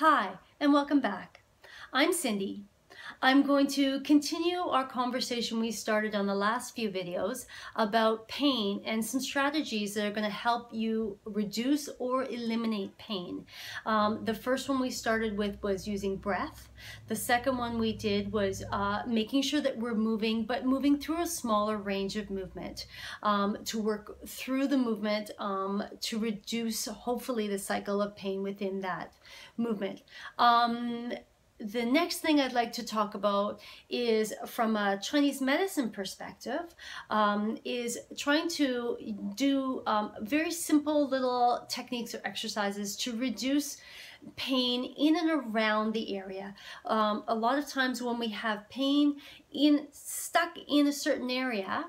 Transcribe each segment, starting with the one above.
Hi, and welcome back. I'm Cindy. I'm going to continue our conversation we started on the last few videos about pain and some strategies that are going to help you reduce or eliminate pain. The first one we started with was using breath. The second one we did was making sure that we're moving, but moving through a smaller range of movement to work through the movement to reduce, hopefully, the cycle of pain within that movement. The next thing I'd like to talk about is from a Chinese medicine perspective, is trying to do very simple little techniques or exercises to reduce pain in and around the area. A lot of times when we have pain stuck in a certain area,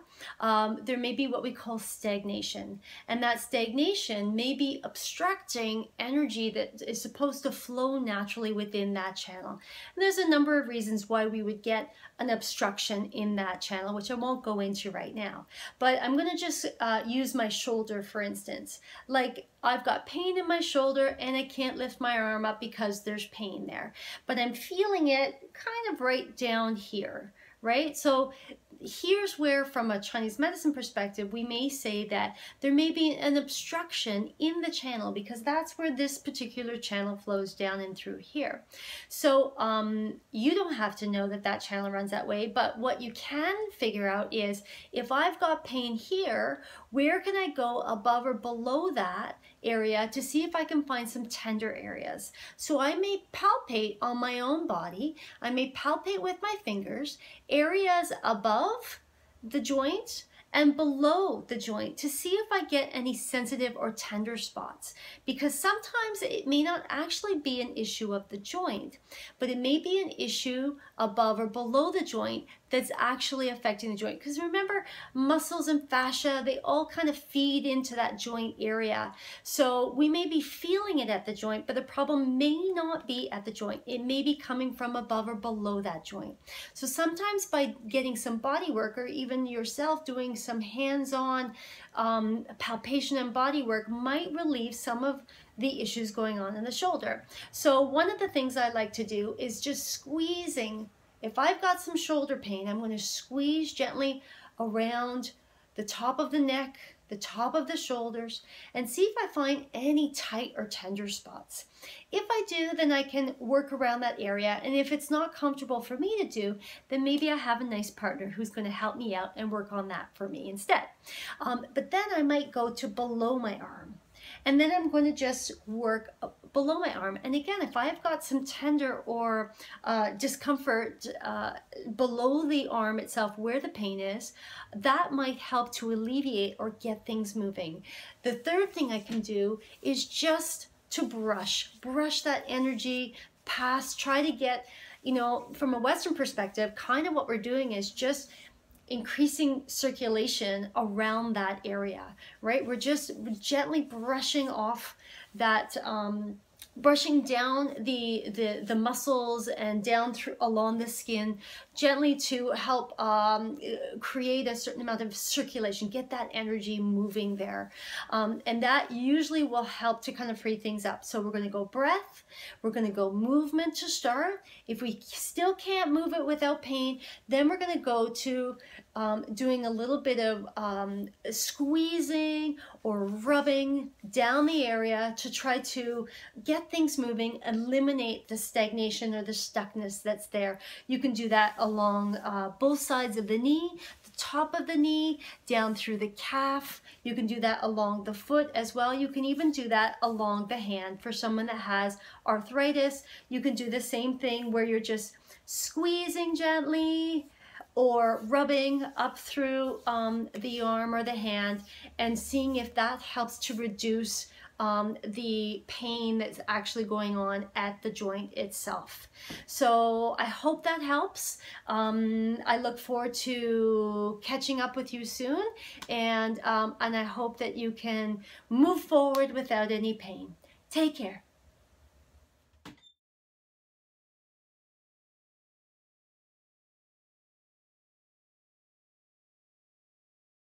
there may be what we call stagnation, and that stagnation may be obstructing energy that is supposed to flow naturally within that channel. And there's a number of reasons why we would get an obstruction in that channel, which I won't go into right now. But I'm going to just use my shoulder, for instance. Like, I've got pain in my shoulder and I can't lift my arm up because there's pain there, but I'm feeling it kind of right down here, right? So here's where, from a Chinese medicine perspective, we may say that there may be an obstruction in the channel because that's where this particular channel flows down and through here. So you don't have to know that that channel runs that way, but what you can figure out is, if I've got pain here, where can I go above or below that area to see if I can find some tender areas? So I may palpate on my own body, I may palpate with my fingers areas above the joint and below the joint to see if I get any sensitive or tender spots, because sometimes it may not actually be an issue of the joint, but it may be an issue above or below the joint that's actually affecting the joint. Because remember, muscles and fascia, they all kind of feed into that joint area. So we may be feeling it at the joint, but the problem may not be at the joint. It may be coming from above or below that joint. So sometimes by getting some body work, or even yourself doing some hands-on palpation and body work, might relieve some of the issues going on in the shoulder. So one of the things I like to do is just squeezing. If I've got some shoulder pain, I'm going to squeeze gently around the top of the neck, the top of the shoulders, and see if I find any tight or tender spots. If I do, then I can work around that area, and if it's not comfortable for me to do, then maybe I have a nice partner who's going to help me out and work on that for me instead. But then I might go to below my arm, and then I'm going to just work below my arm. And again, if I've got some tender or discomfort below the arm itself where the pain is, that might help to alleviate or get things moving. The third thing I can do is just to brush that energy past, try to get, you know, from a Western perspective, kind of what we're doing is just increasing circulation around that area, right? We're just gently brushing off that, brushing down the muscles and down through along the skin gently to help create a certain amount of circulation, get that energy moving there. And that usually will help to kind of free things up. So we're going to go breath, we're going to go movement to start. If we still can't move it without pain, then we're going to go to doing a little bit of squeezing or rubbing down the area to try to get things moving, eliminate the stagnation or the stuckness that's there. You can do that along both sides of the knee, the top of the knee, down through the calf. You can do that along the foot as well. You can even do that along the hand. For someone that has arthritis, you can do the same thing where you're just squeezing gently or rubbing up through the arm or the hand and seeing if that helps to reduce the pain that's actually going on at the joint itself. So I hope that helps. I look forward to catching up with you soon, and I hope that you can move forward without any pain. Take care.